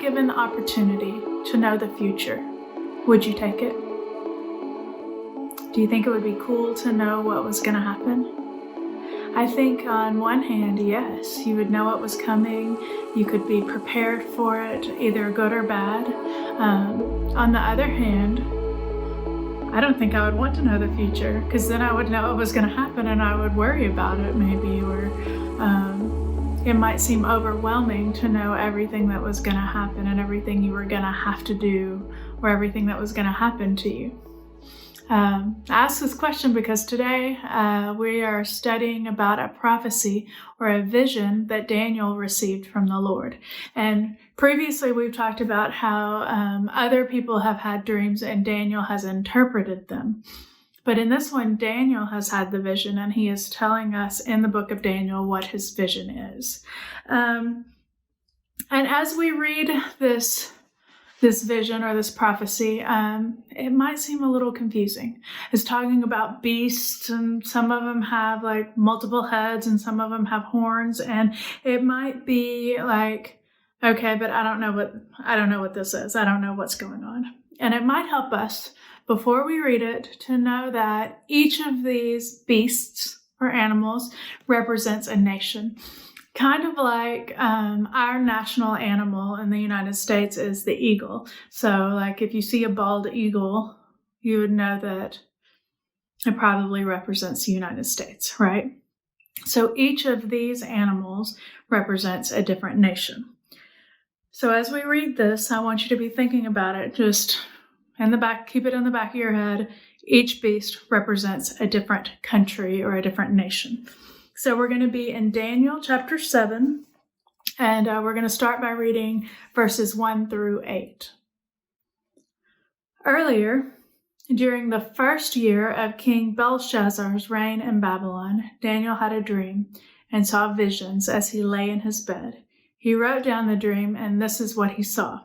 given the opportunity to know the future, would you take it? Do you think it would be cool to know what was going to happen? I think on one hand, yes, you would know what was coming. You could be prepared for it, either good or bad. On the other hand, I don't think I would want to know the future, because then I would know what was going to happen and I would worry about it maybe, or it might seem overwhelming to know everything that was going to happen and everything you were going to have to do, or everything that was going to happen to you. I ask this question because today we are studying about a prophecy or a vision that Daniel received from the Lord. And previously we've talked about how other people have had dreams and Daniel has interpreted them. But in this one, Daniel has had the vision, and he is telling us in the book of Daniel what his vision is. And as we read this vision or this prophecy, it might seem a little confusing. It's talking about beasts, and some of them have like multiple heads and some of them have horns, and it might be like, okay, but I don't know what this is. I don't know what's going on. And it might help us before we read it to know that each of these beasts or animals represents a nation. Kind of like our national animal in the United States is the eagle. So like if you see a bald eagle, you would know that it probably represents the United States, right? So each of these animals represents a different nation. So as we read this, I want you to be thinking about it just in the back, keep it in the back of your head. Each beast represents a different country or a different nation. So we're going to be in Daniel chapter 7, and we're going to start by reading verses 1 through 8. Earlier, during the first year of King Belshazzar's reign in Babylon, Daniel had a dream and saw visions as he lay in his bed. He wrote down the dream, and this is what he saw.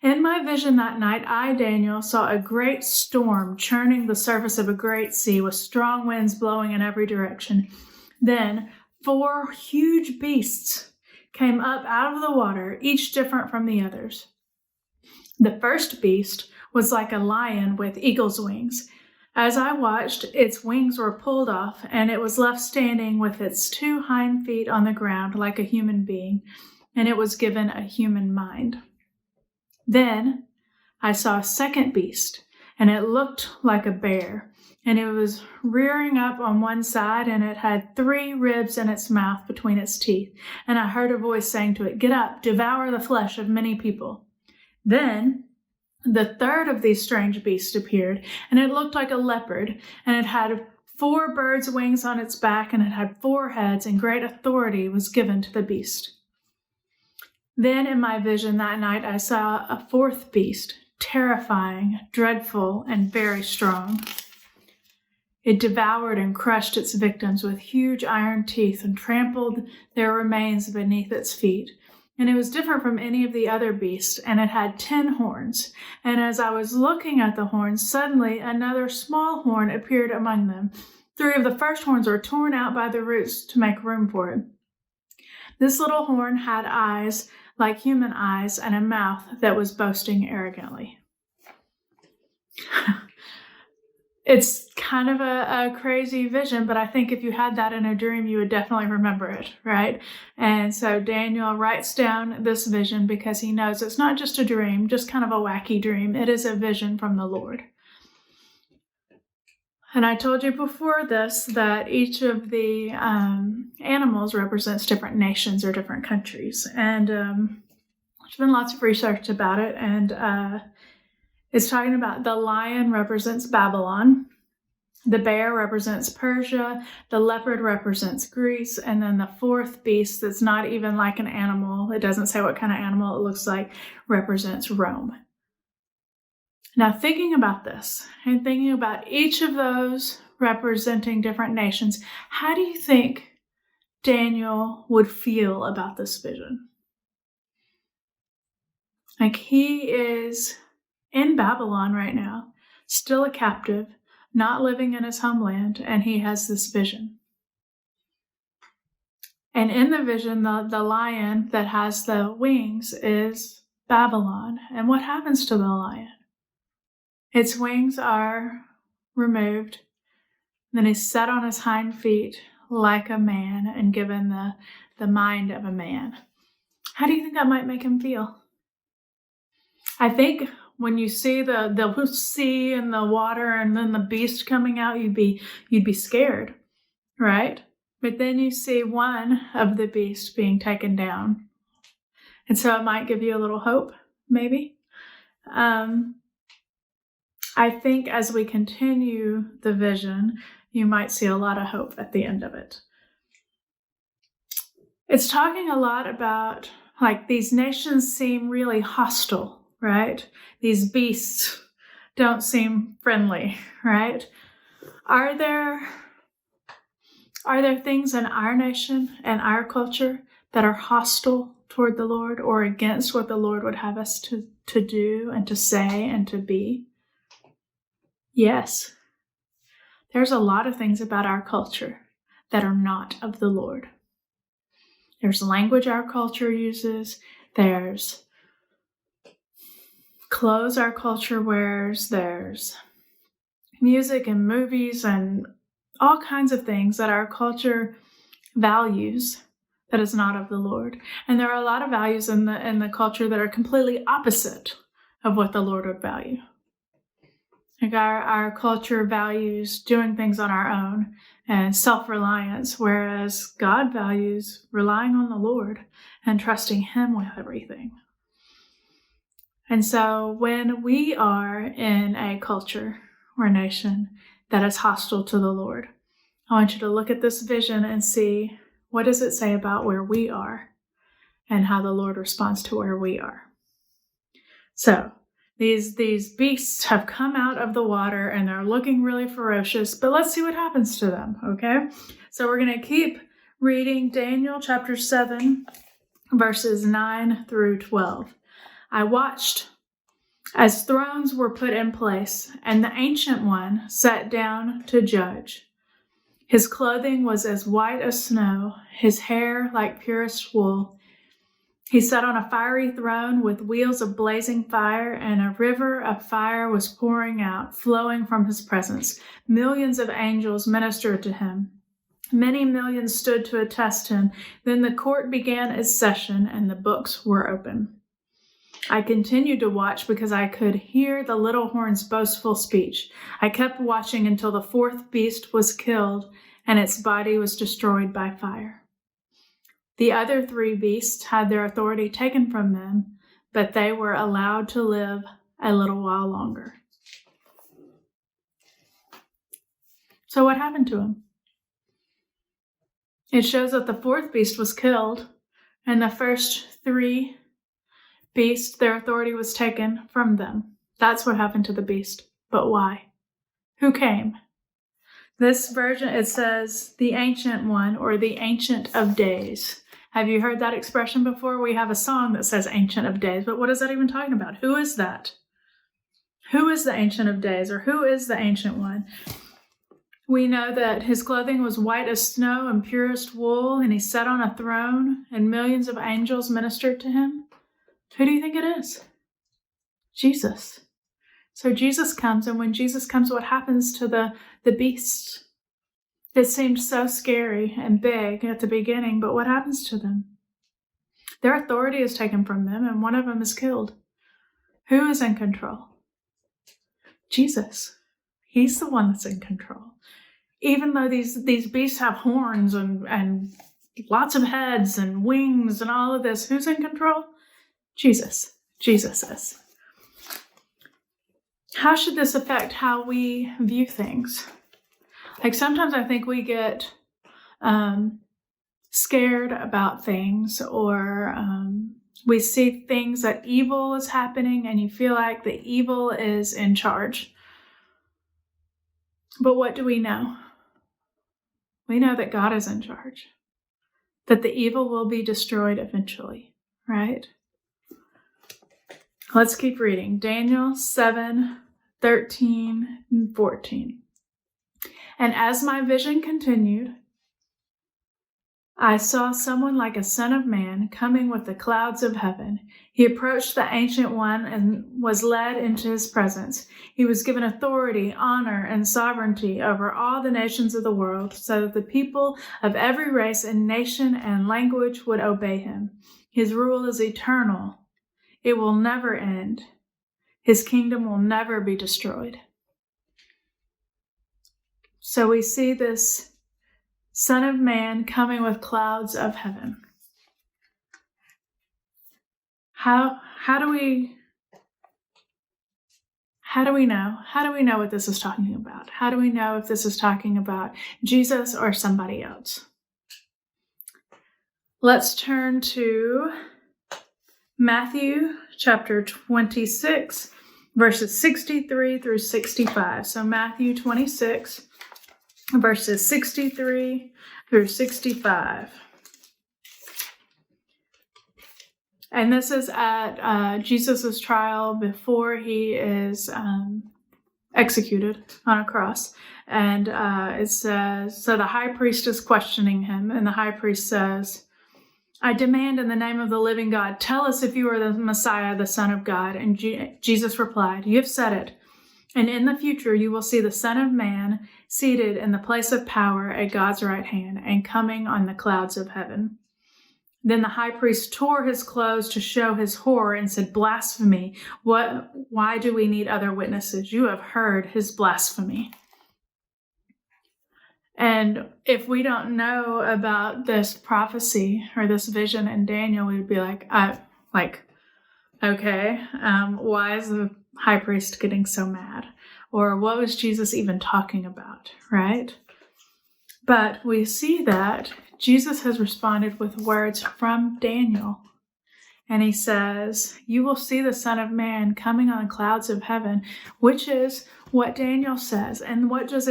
In my vision that night, I, Daniel, saw a great storm churning the surface of a great sea with strong winds blowing in every direction. Then 4 huge beasts came up out of the water, each different from the others. The first beast was like a lion with eagle's wings. As I watched, its wings were pulled off, and it was left standing with its 2 hind feet on the ground like a human being, and it was given a human mind. Then I saw a second beast, and it looked like a bear, and it was rearing up on one side, and it had 3 ribs in its mouth between its teeth. And I heard a voice saying to it, "Get up, devour the flesh of many people." Then the third of these strange beasts appeared, and it looked like a leopard, and it had 4 birds' wings on its back, and it had 4 heads, and great authority was given to the beast. Then in my vision that night, I saw a 4th beast, terrifying, dreadful, and very strong. It devoured and crushed its victims with huge iron teeth and trampled their remains beneath its feet. And it was different from any of the other beasts, and it had 10 horns. And as I was looking at the horns, suddenly another small horn appeared among them. 3 of the first horns were torn out by the roots to make room for it. This little horn had eyes like human eyes and a mouth that was boasting arrogantly. It's kind of a crazy vision, but I think if you had that in a dream, you would definitely remember it, right? And so Daniel writes down this vision because he knows it's not just a dream, just kind of a wacky dream. It is a vision from the Lord. And I told you before this that each of the animals represents different nations or different countries. And there's been lots of research about it. And it's talking about the lion represents Babylon. The bear represents Persia. The leopard represents Greece. And then the 4th beast that's not even like an animal, it doesn't say what kind of animal it looks like, represents Rome. Now, thinking about this and thinking about each of those representing different nations, how do you think Daniel would feel about this vision? Like, he is in Babylon right now, still a captive, not living in his homeland, and he has this vision. And in the vision, the lion that has the wings is Babylon. And what happens to the lion? Its wings are removed. Then he's set on his hind feet like a man and given the mind of a man. How do you think that might make him feel? I think when you see the sea and the water and then the beast coming out, you'd be scared, right? But then you see one of the beasts being taken down. And so it might give you a little hope, maybe. I think as we continue the vision, you might see a lot of hope at the end of it. It's talking a lot about, like, these nations seem really hostile, right? These beasts don't seem friendly, right? Are there things in our nation and our culture that are hostile toward the Lord or against what the Lord would have us to do and to say and to be? Yes. There's a lot of things about our culture that are not of the Lord. There's language our culture uses. There's clothes our culture wears. There's music and movies and all kinds of things that our culture values that is not of the Lord. And there are a lot of values in the culture that are completely opposite of what the Lord would value. Like our culture values doing things on our own and self-reliance, whereas God values relying on the Lord and trusting Him with everything. And so when we are in a culture or a nation that is hostile to the Lord, I want you to look at this vision and see, what does it say about where we are and how the Lord responds to where we are. So these beasts have come out of the water and they're looking really ferocious, but let's see what happens to them, okay? So we're going to keep reading Daniel chapter 7, verses 9 through 12. I watched as thrones were put in place, and the Ancient One sat down to judge. His clothing was as white as snow, his hair like purest wool. He sat on a fiery throne with wheels of blazing fire, and a river of fire was pouring out, flowing from his presence. Millions of angels ministered to him. Many millions stood to attest him. Then the court began its session, and the books were open. I continued to watch because I could hear the little horn's boastful speech. I kept watching until the fourth beast was killed, and its body was destroyed by fire. The other three beasts had their authority taken from them, but they were allowed to live a little while longer. So what happened to them? It shows that the fourth beast was killed, and the first three beasts, their authority was taken from them. That's what happened to the beast. But why? Who came? This version, it says the Ancient One, or the Ancient of Days. Have you heard that expression before? We have a song that says Ancient of Days, but what is that even talking about? Who is that? Who is the Ancient of Days, or who is the Ancient One? We know that his clothing was white as snow and purest wool, and he sat on a throne, and millions of angels ministered to him. Who do you think it is? Jesus. So Jesus comes, and when Jesus comes, what happens to the beasts? It seemed so scary and big at the beginning, but what happens to them? Their authority is taken from them, and one of them is killed. Who is in control? Jesus. He's the one that's in control. Even though these beasts have horns and lots of heads and wings and all of this, who's in control? Jesus. Jesus is. How should this affect how we view things? Like sometimes I think we get scared about things, or we see things that evil is happening and you feel like the evil is in charge. But what do we know? We know that God is in charge, that the evil will be destroyed eventually, right? Let's keep reading. Daniel 7, 13 and 14. And as my vision continued, I saw someone like a son of man coming with the clouds of heaven. He approached the Ancient One and was led into his presence. He was given authority, honor, and sovereignty over all the nations of the world, so that the people of every race and nation and language would obey him. His rule is eternal. It will never end. His kingdom will never be destroyed. So we see this Son of Man coming with clouds of heaven. How do we know? How do we know what this is talking about? How do we know if this is talking about Jesus or somebody else? Let's turn to Matthew chapter 26, verses 63 through 65. So Matthew 26, verses 63 through 65. And this is at Jesus' trial before he is executed on a cross. And it says, so the high priest is questioning him, and the high priest says, I demand in the name of the living God, tell us if you are the Messiah, the Son of God. And Jesus replied, you have said it. And in the future, you will see the Son of Man seated in the place of power at God's right hand and coming on the clouds of heaven. Then the high priest tore his clothes to show his horror and said, blasphemy. Why do we need other witnesses? You have heard his blasphemy. And if we don't know about this prophecy or this vision in Daniel, we'd be like, okay, why is the high priest getting so mad? Or what was Jesus even talking about, right? But we see that Jesus has responded with words from Daniel. And he says, you will see the Son of Man coming on the clouds of heaven, which is what Daniel says. And what does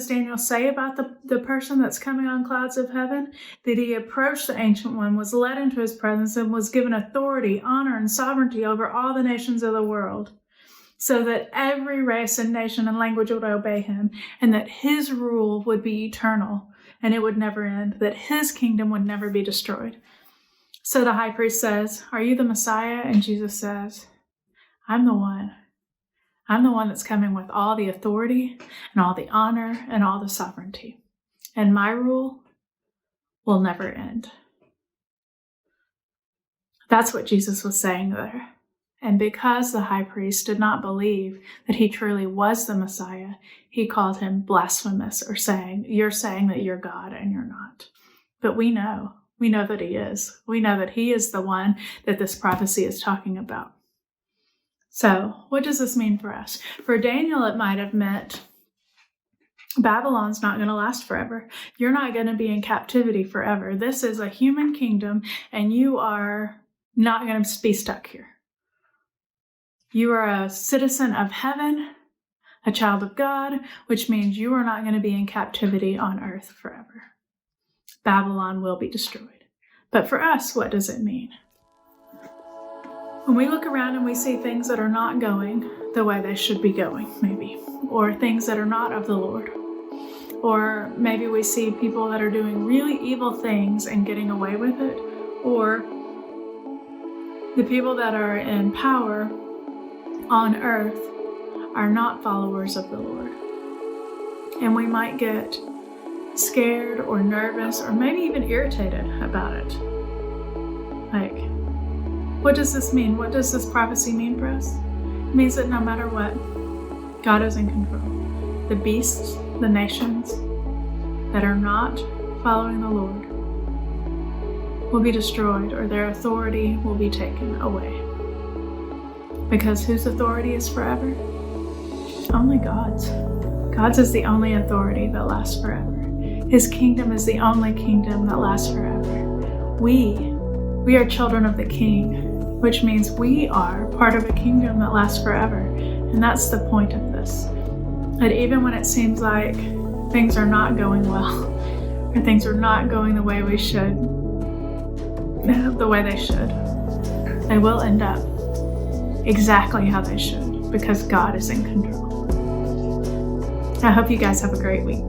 Daniel say about the person that's coming on clouds of heaven? That he approached the Ancient One, was led into his presence, and was given authority, honor, and sovereignty over all the nations of the world, so that every race and nation and language would obey him, and that his rule would be eternal, and it would never end, that his kingdom would never be destroyed. So the high priest says, are you the Messiah? And Jesus says, I'm the one. I'm the one that's coming with all the authority and all the honor and all the sovereignty. And my rule will never end. That's what Jesus was saying there. And because the high priest did not believe that he truly was the Messiah, he called him blasphemous, or saying, you're saying that you're God and you're not. But we know that he is. We know that he is the one that this prophecy is talking about. So what does this mean for us? For Daniel, it might have meant Babylon's not going to last forever. You're not going to be in captivity forever. This is a human kingdom, and you are not going to be stuck here. You are a citizen of heaven, a child of God, which means you are not going to be in captivity on earth forever. Babylon will be destroyed. But for us, what does it mean? When we look around and we see things that are not going the way they should be going, maybe, or things that are not of the Lord, or maybe we see people that are doing really evil things and getting away with it, or the people that are in power on earth are not followers of the Lord. And we might get scared or nervous or maybe even irritated about it. Like, what does this mean? What does this prophecy mean for us? It means that no matter what, God is in control. The beasts, the nations that are not following the Lord will be destroyed, or their authority will be taken away. Because whose authority is forever? Only God's. God's is the only authority that lasts forever. His kingdom is the only kingdom that lasts forever. We are children of the King, which means we are part of a kingdom that lasts forever. And that's the point of this. That even when it seems like things are not going well, or things are not going the way they should, they will end up exactly how they should, because God is in control. I hope you guys have a great week.